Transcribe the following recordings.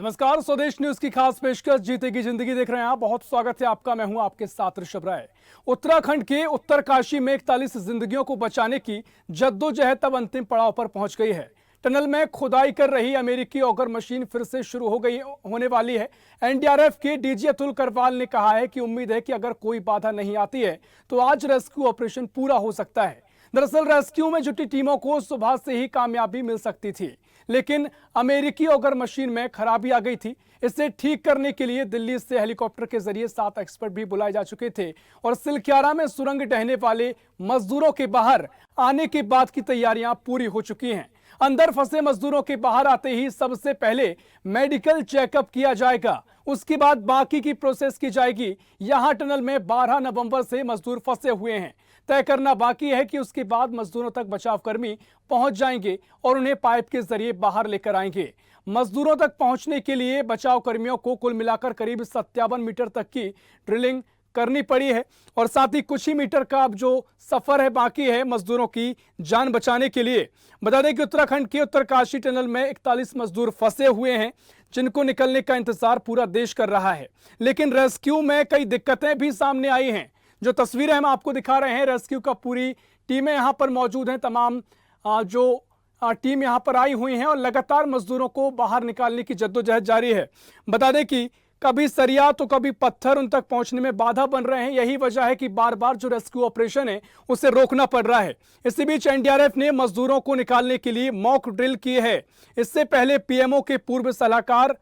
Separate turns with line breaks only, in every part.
नमस्कार, स्वदेश न्यूज की खास पेशकश जीतेगी जिंदगी देख रहे हैं आप। बहुत स्वागत है आपका। मैं हूं आपके साथ ऋषभ राय। उत्तराखंड के उत्तरकाशी में 41 जिंदगियों को बचाने की जद्दोजहद अब अंतिम पड़ाव पर पहुंच गई है। टनल में खुदाई कर रही अमेरिकी ऑगर मशीन फिर से शुरू होने वाली है। एनडीआरएफ के डीजी अतुल करवाल ने कहा है कि उम्मीद है कि अगर कोई बाधा नहीं आती है तो आज रेस्क्यू ऑपरेशन पूरा हो सकता है। दरअसल रेस्क्यू में जुटी टीमों को सुबह से ही कामयाबी मिल सकती थी, लेकिन अमेरिकी ऑगर मशीन में खराबी आ गई थी। इसे ठीक करने के लिए दिल्ली से हेलीकॉप्टर के जरिए 7 एक्सपर्ट भी बुलाए जा चुके थे और सिलक्यारा में सुरंग ढहने वाले मजदूरों के बाहर आने के बाद की तैयारियां पूरी हो चुकी हैं। अंदर फंसे मजदूरों के बाहर आते ही सबसे पहले मेडिकल चेकअप किया जाएगा, उसके बाद बाकी की प्रोसेस की जाएगी। यहां टनल में 12 नवंबर से मजदूर फंसे हुए हैं। तय करना बाकी है कि उसके बाद मजदूरों तक बचाव कर्मी पहुंच जाएंगे और उन्हें पाइप के जरिए बाहर लेकर आएंगे। मजदूरों तक पहुंचने के लिए बचाव कर्मियों को कुल मिलाकर करीब 57 मीटर तक की ड्रिलिंग करनी पड़ी है और साथ ही कुछ ही मीटर का अब जो सफर है बाकी है मजदूरों की जान बचाने के लिए। बता दें कि उत्तराखंड के उत्तरकाशी टनल में 41 मजदूर फंसे हुए हैं, जिनको निकलने का इंतजार पूरा देश कर रहा है। लेकिन रेस्क्यू में कई दिक्कतें भी सामने आई हैं। जो तस्वीरें हम आपको दिखा रहे हैं, रेस्क्यू का पूरी टीमें यहां पर मौजूद हैं। तमाम जो टीम यहां पर आई हुई हैं और लगातार मजदूरों को बाहर निकालने की जद्दोजहद जारी है। बता दें कि कभी सरिया तो कभी पत्थर उन तक पहुंचने में बाधा बन रहे हैं। यही वजह है कि बार बार जो रेस्क्यू ऑपरेशन है उसे रोकना पड़ रहा है। इसी बीच एनडीआरएफ ने मजदूरों को निकालने के लिए मॉक ड्रिल की है। इससे पहले पीएमओ के पूर्व सलाहकार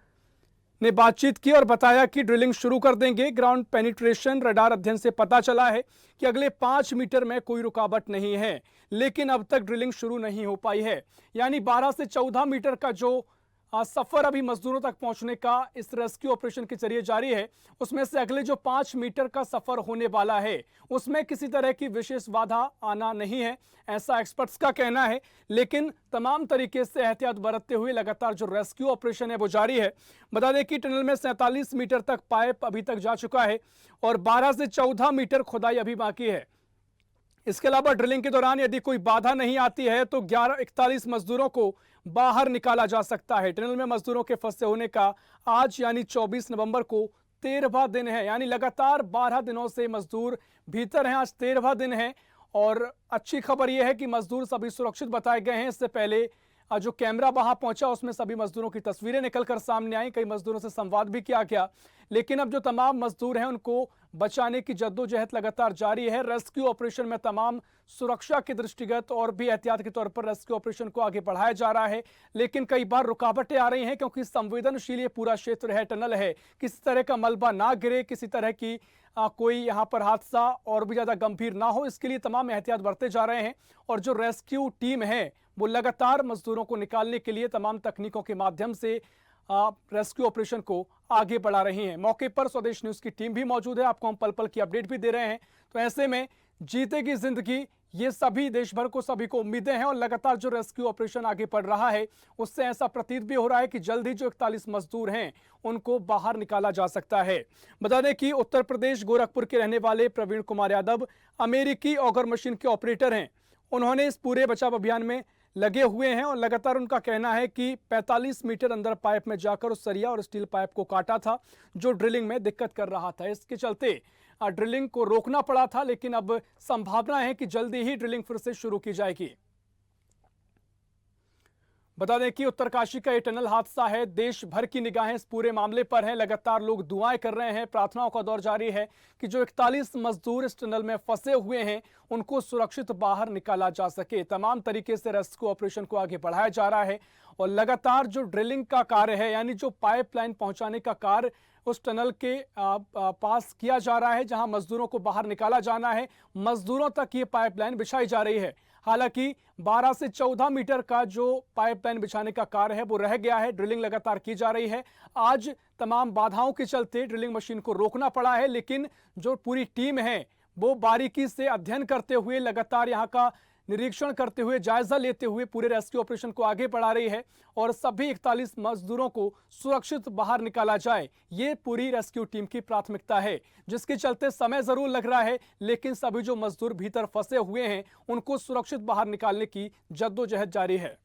ने बातचीत की और बताया कि ड्रिलिंग शुरू कर देंगे। ग्राउंड पेनिट्रेशन रडार अध्ययन से पता चला है कि अगले 5 मीटर में कोई रुकावट नहीं है, लेकिन अब तक ड्रिलिंग शुरू नहीं हो पाई है। यानी 12 से 14 मीटर का जो सफर अभी मजदूरों तक पहुंचने का इस रेस्क्यू ऑपरेशन के जरिए जारी है, उसमें से अगले जो 5 मीटर का सफर होने वाला है उसमें किसी तरह की विशेष बाधा आना नहीं है, ऐसा एक्सपर्ट्स का कहना है। लेकिन तमाम तरीके से एहतियात बरतते हुए लगातार जो रेस्क्यू ऑपरेशन है वो जारी है। बता दें कि टनल में 47 मीटर तक पाइप अभी तक जा चुका है और 12 से 14 मीटर खुदाई अभी बाकी है। इसके अलावा ड्रिलिंग के दौरान यदि कोई बाधा नहीं आती है तो 41 मजदूरों को बाहर निकाला जा सकता है। टनल में मजदूरों के फंसे होने का आज यानी 24 नवंबर को 13वां दिन है। यानी लगातार 12 दिनों से मजदूर भीतर हैं, आज 13वां दिन है। और अच्छी खबर यह है कि मजदूर सभी सुरक्षित बताए गए हैं। इससे पहले जो कैमरा वहां पहुंचा उसमें सभी मजदूरों की तस्वीरें निकलकर सामने आई। कई मजदूरों से संवाद भी किया गया। लेकिन अब जो तमाम मजदूर हैं उनको बचाने की जद्दोजहद लगातार जारी है। रेस्क्यू ऑपरेशन में तमाम सुरक्षा के दृष्टिगत और भी एहतियात के तौर पर रेस्क्यू ऑपरेशन को आगे बढ़ाया जा रहा है। लेकिन कई बार रुकावटें आ रही हैं क्योंकि संवेदनशील ये पूरा क्षेत्र है, टनल है। किसी तरह का मलबा ना गिरे, किसी तरह की कोई यहाँ पर हादसा और भी ज्यादा गंभीर ना हो, इसके लिए तमाम एहतियात बरते जा रहे हैं। और जो रेस्क्यू टीम है वो लगातार मजदूरों को निकालने के लिए तमाम तकनीकों के माध्यम से रेस्क्यू ऑपरेशन को आगे बढ़ा रही हैं। मौके पर स्वदेश न्यूज की टीम भी मौजूद है, आपको हम पल पल की अपडेट भी दे रहे हैं। तो ऐसे में जीतेगी जिंदगी, ये सभी देश भर को सभी को उम्मीदें हैं और लगातार जो रेस्क्यू ऑपरेशन आगे बढ़ रहा है उससे ऐसा प्रतीत भी हो रहा है कि जल्द ही जो 41 मजदूर हैं उनको बाहर निकाला जा सकता है। बता दें कि उत्तर प्रदेश गोरखपुर के रहने वाले प्रवीण कुमार यादव अमेरिकी ऑगर मशीन के ऑपरेटर हैं। उन्होंने इस पूरे बचाव अभियान में लगे हुए हैं और लगातार उनका कहना है कि 45 मीटर अंदर पाइप में जाकर उस सरिया और स्टील पाइप को काटा था जो ड्रिलिंग में दिक्कत कर रहा था। इसके चलते ड्रिलिंग को रोकना पड़ा था, लेकिन अब संभावना है कि जल्दी ही ड्रिलिंग फिर से शुरू की जाएगी। बता दें कि उत्तरकाशी का यह टनल हादसा है, देश भर की निगाहें इस पूरे मामले पर हैं। लगातार लोग दुआएं कर रहे हैं, प्रार्थनाओं का दौर जारी है कि जो 41 मजदूर इस टनल में फंसे हुए हैं उनको सुरक्षित बाहर निकाला जा सके। तमाम तरीके से रेस्क्यू ऑपरेशन को आगे बढ़ाया जा रहा है और लगातार जो ड्रिलिंग का कार्य है यानी जो पाइपलाइन पहुंचाने का कार्य उस टनल के पास किया जा रहा है, जहां मजदूरों को बाहर निकाला जाना है। मजदूरों तक ये पाइपलाइन बिछाई जा रही है। हालांकि 12 से 14 मीटर का जो पाइपलाइन बिछाने का कार्य है वो रह गया है। ड्रिलिंग लगातार की जा रही है। आज तमाम बाधाओं के चलते ड्रिलिंग मशीन को रोकना पड़ा है, लेकिन जो पूरी टीम है वो बारीकी से अध्ययन करते हुए, लगातार यहाँ का निरीक्षण करते हुए, जायजा लेते हुए पूरे रेस्क्यू ऑपरेशन को आगे बढ़ा रही है और सभी 41 मजदूरों को सुरक्षित बाहर निकाला जाए, ये पूरी रेस्क्यू टीम की प्राथमिकता है। जिसके चलते समय जरूर लग रहा है, लेकिन सभी जो मजदूर भीतर फंसे हुए हैं उनको सुरक्षित बाहर निकालने की जद्दोजहद जारी है।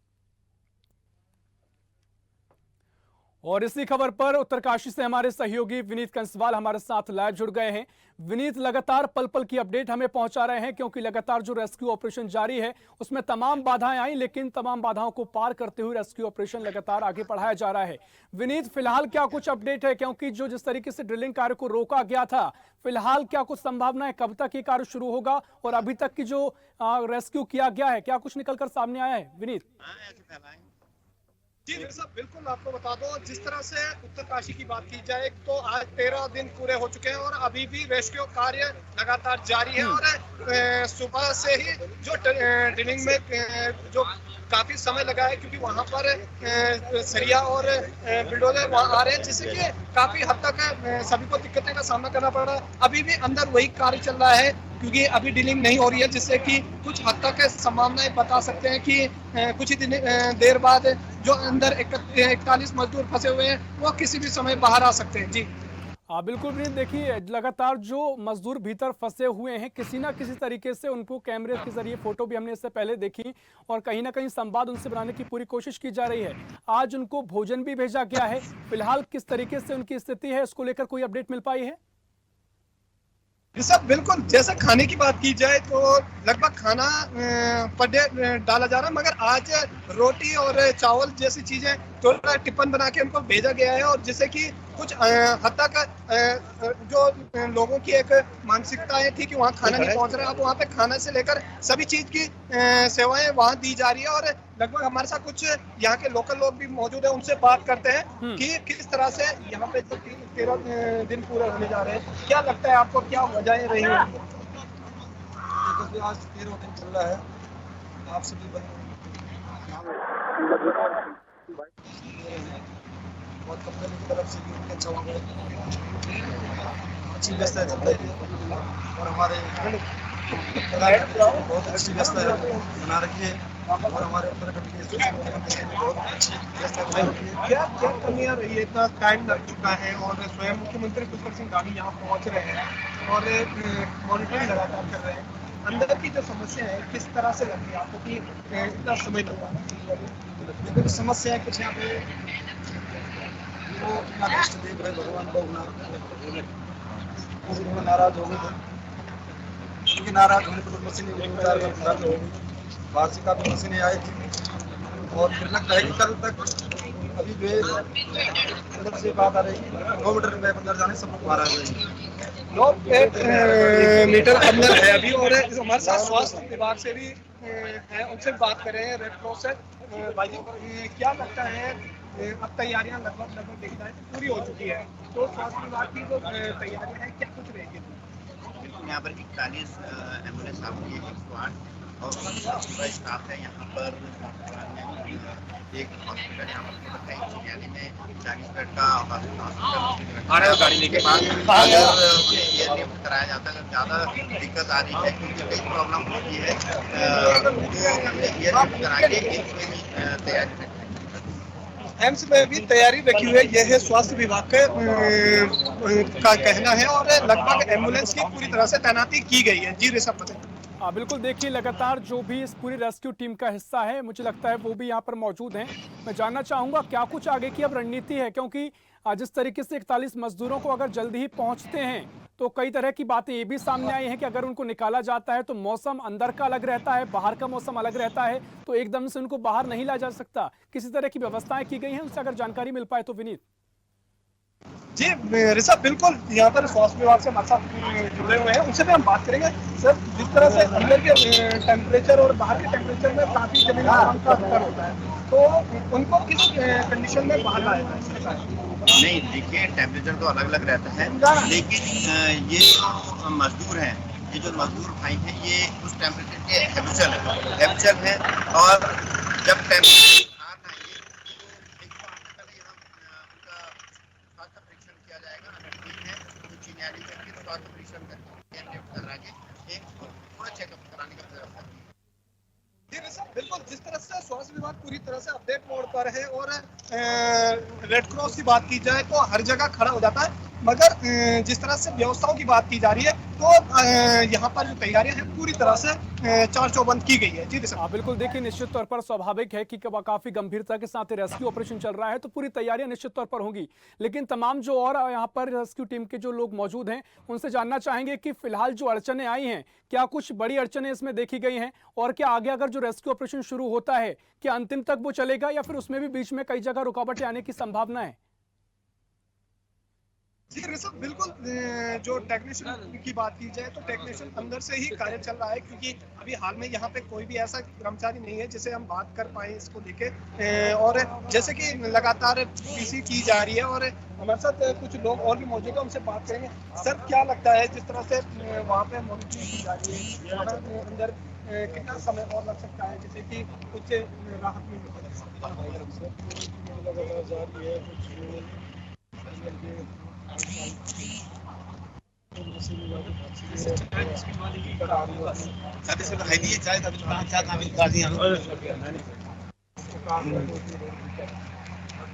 और इसी खबर पर उत्तरकाशी से हमारे सहयोगी विनीत कंसवाल हमारे साथ लाइव जुड़ गए हैं। विनीत, लगातार पल पल की अपडेट हमें पहुंचा रहे हैं, क्योंकि लगातार जो रेस्क्यू ऑपरेशन जारी है उसमें तमाम बाधाएं आई, लेकिन तमाम बाधाओं को पार करते हुए रेस्क्यू ऑपरेशन लगातार आगे बढ़ाया जा रहा है। विनीत, फिलहाल क्या कुछ अपडेट है, क्योंकि जो जिस तरीके से ड्रिलिंग कार्य को रोका गया था, फिलहाल क्या कुछ संभावना है, कब तक ये कार्य शुरू होगा और अभी तक की जो रेस्क्यू किया गया है, क्या कुछ निकलकर सामने आया है? विनीत
जी साहब, बिल्कुल आपको बता दो, जिस तरह से उत्तरकाशी की बात की जाए तो आज 13 दिन पूरे हो चुके हैं और अभी भी रेस्क्यू कार्य लगातार जारी है। और सुबह से ही जो ड्रिलिंग में जो काफी समय लगा है, क्योंकि वहां पर सरिया और बुलडोजर वहां आ रहे हैं, जिससे कि काफी हद तक सभी को दिक्कतें का सामना करना पड़ रहा है। अभी भी अंदर वही कार्य चल रहा है, क्योंकि अभी डीलिंग नहीं हो रही है, जिससे कि कुछ हद तक संभावनाएं बता सकते हैं कि कुछ ही देर बाद जो अंदर 41 मजदूर फंसे हुए हैं वो किसी भी समय बाहर आ सकते हैं। जी
हाँ बिल्कुल विनीत, देखिए लगातार जो मजदूर भीतर फंसे हुए हैं, किसी ना किसी तरीके से उनको कैमरे के जरिए फोटो भी हमने इससे पहले देखी और कहीं ना कहीं संवाद उनसे बनाने की पूरी कोशिश की जा रही है। आज उनको भोजन भी भेजा गया है। फिलहाल किस तरीके से उनकी स्थिति है, इसको लेकर कोई अपडेट मिल पाई है?
सब बिल्कुल, जैसे खाने की बात की जाए तो लगभग खाना पर डे डाला जा रहा है, मगर आज रोटी और चावल जैसी चीजें थोड़ा टिफिन बना के उनको भेजा गया है। और जिससे कि कुछ हद तक जो लोगों की एक मानसिकताएं थी कि वहाँ खाना नहीं पहुंच रहा है, अब वहाँ पे खाने से लेकर सभी चीज की सेवाएं वहाँ दी जा रही है। और लगभग हमारे साथ कुछ यहाँ के लोकल लोग भी मौजूद है, उनसे बात करते हैं कि किस तरह से यहाँ पे जो 13 दिन पूरे होने जा रहे हैं, क्या लगता है आपको, क्या वजह रही है?
आज 13 दिन चल रहा है। आप सभी बहुत कंपनी की तरफ से भी उनके अच्छा वहाँ अच्छी व्यवस्था चल रही है और हमारे बहुत अच्छी व्यवस्था बना रखी है और हमारे उत्तराखंड के बहुत अच्छी व्यवस्था बना रखी है।
क्या क्या कमियां रही है? इतना टाइम लग चुका है और स्वयं मुख्यमंत्री पुष्कर सिंह धामी यहाँ पहुँच रहे हैं और मॉनिटरिंग लगातार कर रहे हैं। अंदर की जो समस्या है किस तरह से लग रही है आपको कि इतना समय लग रहा है?
कुछ समस्या है, कुछ यहाँ पे वो अपना कष्ट देख रहे भगवान को नाराज हो गए थे, क्योंकि नाराज होने पर मशीनें हो गई, बाहर से काफी मशीनें आई थी और फिर लगता है कि कल तक अभी भी अंदर से बात आ रही है 9 मीटर में अंदर जाने सब लोग बाहर आ जाएंगे।
9 मीटर अंदर है अभी। और हमारे साथ स्वास्थ्य विभाग से भी है, उनसे बात कर रहे हैं, रेड क्रॉस से। भाई जी, क्या लगता है, अब तैयारियां लगभग देखी जाए तो पूरी हो चुकी है, तो स्वास्थ्य विभाग की जो तैयारियां हैं क्या कुछ रहेगी?
यहाँ पर 41 एम्बुलेंस आपकी 108 और पूरा स्टाफ है यहाँ पर। एक हॉस्पिटल यहाँ पर बताई चिड़ियाली में 40 बेड का हॉस्पिटल गाड़ी लेके बाद अगर ये लिफ्ट कराया जाता है, अगर ज़्यादा दिक्कत आ रही है क्योंकि कई प्रॉब्लम होती है तो ये लिफ्ट करा के तैयारी है।
एम्स में भी तैयारी रखी हुई है, यह है स्वास्थ्य विभाग का कहना है। और लगभग एम्बुलेंस की पूरी तरह से तैनाती की गई है। जी ऋषभ बताएं।
हाँ बिल्कुल, देखिए लगातार जो भी इस पूरी रेस्क्यू टीम का हिस्सा है, मुझे लगता है वो भी यहाँ पर मौजूद हैं। मैं जानना चाहूंगा क्या कुछ आगे की अब रणनीति है, क्योंकि जिस तरीके से 41 मजदूरों को अगर जल्दी ही पहुंचते हैं तो कई तरह की बातें ये भी सामने आई हैं कि अगर उनको निकाला जाता है तो मौसम अंदर का अलग रहता है, बाहर का मौसम अलग रहता है, तो एकदम से उनको बाहर नहीं ला जा सकता। किसी तरह की व्यवस्थाएं की गई हैं, उनसे अगर जानकारी मिल पाए तो विनीत।
जी ऋषभ, बिल्कुल यहाँ पर स्वास्थ्य विभाग से हमारे साथ जुड़े हुए हैं, उनसे भी हम बात करेंगे। सर, जिस तरह से अंदर के टेम्परेचर और बाहर के टेम्परेचर में काफी जमीन आसमान का अंतर होता है, तो उनको किस कंडीशन में बाहर लाया जाए?
नहीं, देखिए टेम्परेचर तो अलग अलग रहता है, लेकिन ये जो मजदूर हैं, ये जो मजदूर भाई हैं, ये उस टेम्परेचर के हैबिचुअल हैं और जब टेम्परेचर स्वास्थ्य परीक्षण किया जाएगा। अगर ठीक है तो चिड़ियाली में फिर स्वास्थ्य परीक्षण करके करा के एक पूरा चेकअप कराने का व्यवस्था की।
बिल्कुल, जिस तरह से स्वास्थ्य विभाग पूरी तरह से अपडेट मोड पर है और रेड क्रॉस की बात की जाए तो हर जगह खड़ा हो जाता है, मगर जिस तरह से व्यवस्थाओं की बात की जा रही है तो यहाँ पर जो तैयारियां हैं पूरी तरह से चार चौबंद की गई है। जी सर।
हाँ बिल्कुल, देखिए निश्चित तौर पर स्वाभाविक है कि काफी गंभीरता के साथ रेस्क्यू ऑपरेशन चल रहा है, तो पूरी तैयारियां निश्चित तौर पर होंगी। लेकिन तमाम जो और यहाँ पर रेस्क्यू टीम के जो लोग मौजूद हैं उनसे जानना चाहेंगे कि फिलहाल जो अड़चने आई हैं, क्या कुछ बड़ी अड़चने इसमें देखी गई हैं, और क्या आगे अगर जो रेस्क्यू ऑपरेशन शुरू होता है क्या अंतिम तक वो चलेगा या फिर उसमें भी बीच में कई जगह रुकावटें आने की संभावना है?
जी ऋषभ, बिल्कुल जो टेक्नीशियन की बात की जाए तो टेक्नीशियन अंदर से ही कार्य चल रहा है, क्योंकि अभी हाल में यहाँ पे कोई भी ऐसा कर्मचारी नहीं है जिसे हम बात कर पाए इसको लेके। और जैसे कि लगातार पीसी की जा रही है और हमारे साथ कुछ लोग और भी मौजूद है, उनसे बात करेंगे। सर, क्या लगता है जिस तरह से वहाँ पे मॉनिटरिंग की जा रही है अंदर कितना समय और लग सकता है, जैसे कि कुछ राहत मिल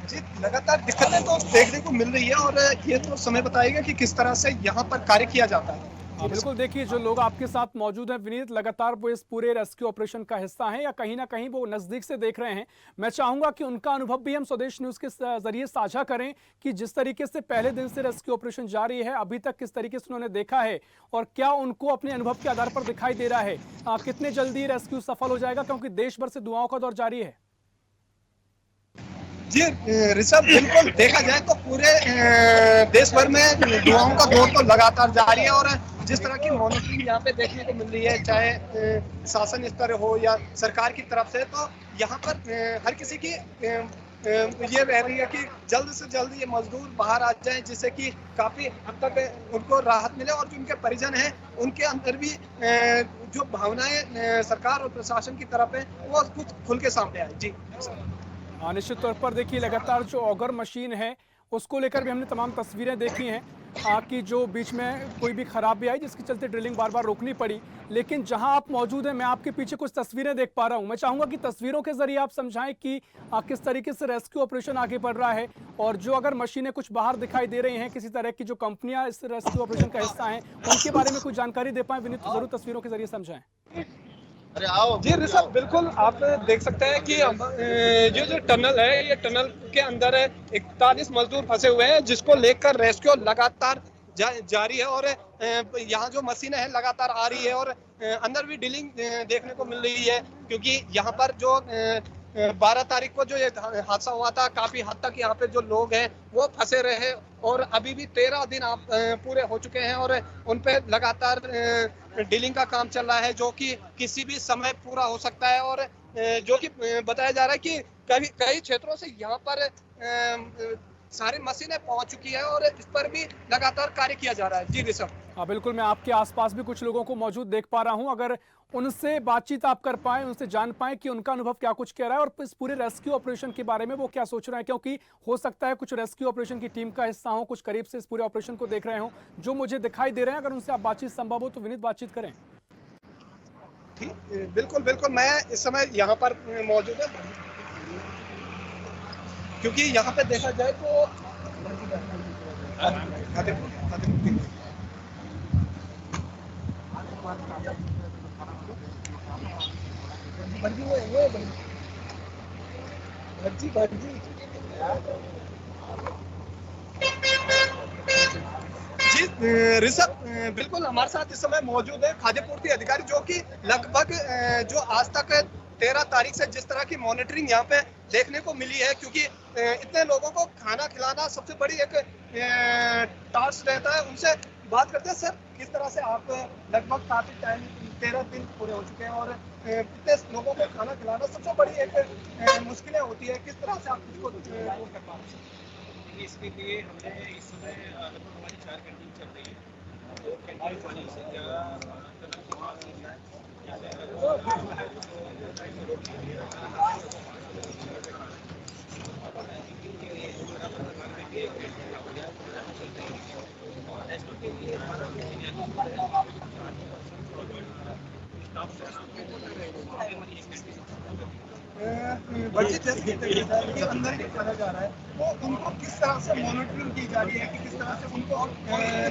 जी? लगातार दिक्कतें तो देखने को मिल रही है और ये तो समय बताएगा कि किस तरह से यहाँ पर कार्य किया जाता है।
हाँ बिल्कुल, देखिए जो लोग आपके साथ मौजूद हैं विनीत, लगातार वो इस पूरे रेस्क्यू ऑपरेशन का हिस्सा हैं या कहीं ना कहीं वो नजदीक से देख रहे हैं। मैं चाहूंगा कि उनका अनुभव भी हम स्वदेश न्यूज के जरिए साझा करें कि जिस तरीके से पहले दिन से रेस्क्यू ऑपरेशन जारी है, अभी तक किस तरीके से उन्होंने देखा है और क्या उनको अपने अनुभव के आधार पर दिखाई दे रहा है कितने जल्दी रेस्क्यू सफल हो जाएगा, क्योंकि देश भर से दुआओं का दौर जारी है।
जी ऋषभ, बिल्कुल देखा जाए तो पूरे देश भर में दुआओं का दौर तो लगातार जारी है और जिस तरह की मॉनिटरिंग यहाँ पे देखने को मिल रही है, चाहे शासन स्तर हो या सरकार की तरफ से, तो यहाँ पर हर किसी की ये रह रही है कि जल्द से जल्द ये मजदूर बाहर आ जाएं, जिससे कि काफी हद तक उनको राहत मिले और जो उनके परिजन हैं उनके अंदर भी जो भावनाएं सरकार और प्रशासन की तरफ है वो कुछ खुल के सामने आए। जी
निश्चित तौर पर देखिए लगातार जो ऑगर मशीन है उसको लेकर भी हमने तमाम तस्वीरें देखी हैं कि जो बीच में कोई भी खराबी आई जिसके चलते ड्रिलिंग बार बार रोकनी पड़ी। लेकिन जहां आप मौजूद हैं, मैं आपके पीछे कुछ तस्वीरें देख पा रहा हूं। मैं चाहूंगा कि तस्वीरों के जरिए आप समझाएं कि किस तरीके से रेस्क्यू ऑपरेशन आगे बढ़ रहा है और जो अगर मशीनें कुछ बाहर दिखाई दे रही हैं, किसी तरह की जो कंपनियां इस रेस्क्यू ऑपरेशन का हिस्सा हैं, उनके बारे में कुछ जानकारी दे पाए विनीत, तो जरूर तस्वीरों के जरिए समझाएं।
जी ऋषभ, बिल्कुल आप देख सकते हैं कि ये जो टनल है, ये टनल के अंदर 41 मजदूर फंसे हुए हैं, जिसको लेकर रेस्क्यू लगातार जारी है और यहाँ जो मशीनें हैं लगातार आ रही है और अंदर भी ड्रिलिंग देखने को मिल रही है, क्योंकि यहाँ पर जो 12 तारीख को जो ये हादसा हुआ था, काफी हद तक यहाँ पे जो लोग हैं वो फंसे रहे और अभी भी 13 दिन पूरे हो चुके हैं और उन पे लगातार ड्रिलिंग का काम चल रहा है, जो कि किसी भी समय पूरा हो सकता है और जो कि बताया जा रहा है कि कई क्षेत्रों से यहाँ पर सारी मशीनें पहुंच चुकी है और इस पर भी लगातार कार्य किया जा रहा है। जी ऋषभ।
हाँ बिल्कुल, मैं आपके आसपास भी कुछ लोगों को मौजूद देख पा रहा हूं। अगर उनसे बातचीत आप कर पाए, उनसे जान पाए कि उनका अनुभव क्या कुछ कह रहा है और इस पूरे रेस्क्यू ऑपरेशन के बारे में वो क्या सोच रहे हैं, क्योंकि हो सकता है कुछ रेस्क्यू ऑपरेशन की टीम का हिस्सा हो, कुछ करीब से इस पूरे ऑपरेशन को देख रहे हो, जो मुझे दिखाई दे रहे हैं। अगर उनसे आप बातचीत संभव हो तो विनीत बातचीत करें।
ठीक, बिल्कुल बिल्कुल, मैं इस समय यहाँ पर मौजूद है, क्योंकि यहाँ पे देखा जाए तो जी ऋषभ, बिल्कुल हमारे साथ इस समय मौजूद है खाद्य पूर्ति अधिकारी, जो कि लगभग जो आज तक 13 तारीख से जिस तरह की मॉनिटरिंग यहाँ पे देखने को मिली है, क्योंकि इतने लोगों को खाना खिलाना सबसे बड़ी एक टास्क रहता है। उनसे बात करते हैं। सर, किस तरह से आप लगभग काफी टाइम 13 दिन पूरे हो चुके हैं और इतने लोगों को खाना खिलाना सबसे बड़ी एक मुश्किलें होती है, किस तरह से आप इसको दूर कर पा रहे हैं?
इसके लिए हमने इस समय हमारी 4 कैंटीन चल रही है, तो कैंटीन पानी से
बच्चे जैसे कि ये अंदर ही खाना जा रहा है, वो उनको किस तरह से मॉनिटरिंग की जा रही है कि किस तरह से उनको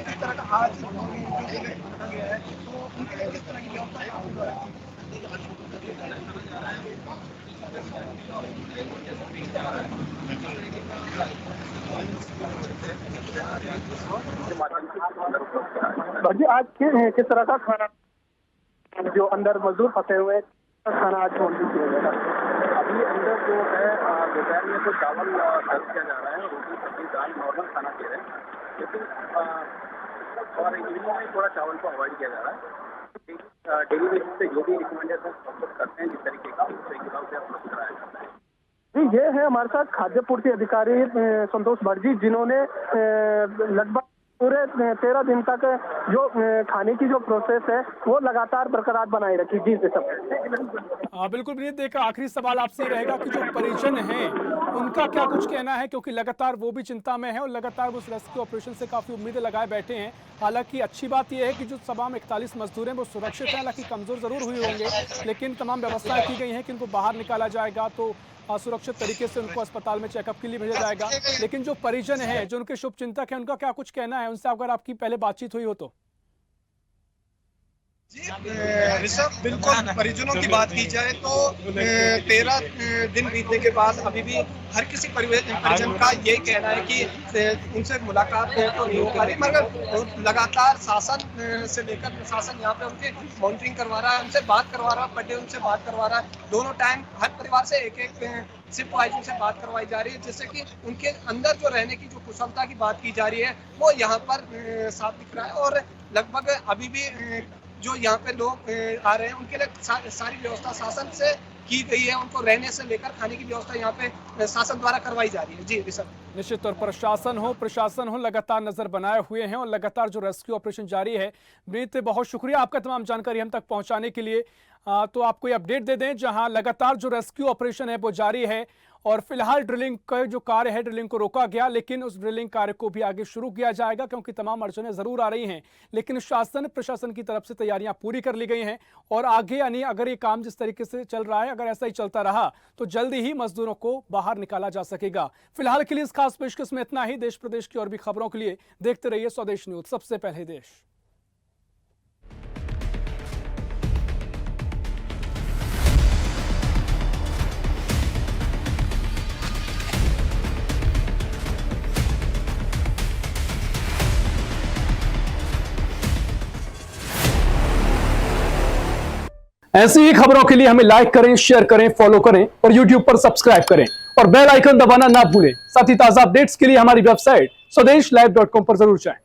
किस तरह का आज जो रखा गया है, तो उनके लिए किस तरह की व्यवस्था आपके द्वारा की
जी आज किस तरह का खाना जो अंदर मजदूर फंसे हुए हैं, खाना आज पहुंच किया गया?
अभी अंदर जो है दोपहर में तो चावल सर्व किया जा रहा है, रोटी सब्जी दाल नॉर्मल खाना दे रहे हैं, लेकिन और इवनिंग में थोड़ा चावल को अवॉइड किया जा रहा है। डेली बेसिस पे जो भी रिकमेंडेशन करते हैं जिस तरीके का उस तरीके का उसे अप्रोच कराया जाता है।
जी ये है हमारे साथ खाद्य पूर्ति अधिकारी संतोष भट्ट जी, जिन्होंने लगभग पूरे 13 दिन तक जो खाने की जो प्रोसेस है वो लगातार बरकरार बनाए रखी। जी सब
बिल्कुल विनीत, देखा आखिरी सवाल आपसे रहेगा कि जो परिजन हैं उनका क्या कुछ कहना है, क्योंकि लगातार वो भी चिंता में है और लगातार वो उस रेस्क्यू ऑपरेशन से काफी उम्मीदें लगाए बैठे हैं। हालांकि अच्छी बात यह है कि जो तमाम 41 मजदूर हैं वो सुरक्षित हैं, हालांकि कमजोर जरूर हुए होंगे, लेकिन तमाम व्यवस्थाएं की गई हैं कि उनको बाहर निकाला जाएगा तो सुरक्षित तरीके से उनको अस्पताल में चेकअप के लिए भेजा जाएगा। लेकिन जो परिजन हैं, जो उनके शुभचिंतक हैं, उनका क्या कुछ कहना है, उनसे अगर आपकी पहले बातचीत हुई हो तो?
ऋषभ, बिल्कुल परिजनों की बात की जाए तो 13 दिन बीतने के बाद अभी भी हर किसी परिजन का यही कहना है कि उनसे मुलाकात तो नहीं हो पा रही, मगर लगातार शासन से लेकर प्रशासन यहाँ पे उनकी मॉनिटरिंग करवा रहा है, उनसे बात करवा रहा है, पर डे उनसे बात करवा रहा है। दोनों टाइम हर परिवार से एक शिफ्ट वाइज उनसे बात करवाई जा रही है, जिससे कि उनके अंदर जो रहने की जो कुशलता की बात की जा रही है वो यहाँ पर साफ दिख रहा है। और लगभग अभी भी जो यहाँ पे लोग आ रहे हैं उनके लिए सारी व्यवस्था शासन से की गई है, उनको रहने से लेकर खाने की व्यवस्था यहाँ पे शासन द्वारा करवाई जा रही है। जी ऋषभ,
निश्चित तौर पर प्रशासन हो लगातार नजर बनाए हुए हैं और लगातार जो रेस्क्यू ऑपरेशन जारी है। विनीत, बहुत शुक्रिया आपका तमाम जानकारी हम तक पहुंचाने के लिए। तो आपको ये अपडेट दे दें, जहां लगातार जो रेस्क्यू ऑपरेशन है वो जारी है और फिलहाल ड्रिलिंग का जो कार्य है, ड्रिलिंग को रोका गया, लेकिन उस ड्रिलिंग कार्य को भी आगे शुरू किया जाएगा क्योंकि तमाम अड़चनें जरूर आ रही हैं, लेकिन शासन प्रशासन की तरफ से तैयारियां पूरी कर ली गई हैं और आगे यानी अगर ये काम जिस तरीके से चल रहा है, अगर ऐसा ही चलता रहा तो जल्दी ही मजदूरों को बाहर निकाला जा सकेगा। फिलहाल के लिए इस खास पेशकश में इतना ही। देश प्रदेश की और भी खबरों के लिए देखते रहिए स्वदेश न्यूज, सबसे पहले देश। ऐसी ही खबरों के लिए हमें लाइक करें, शेयर करें, फॉलो करें और YouTube पर सब्सक्राइब करें और बेल आइकन दबाना ना भूलें। साथ ही ताजा अपडेट्स के लिए हमारी वेबसाइट स्वदेशलाइव.com पर जरूर जाएं।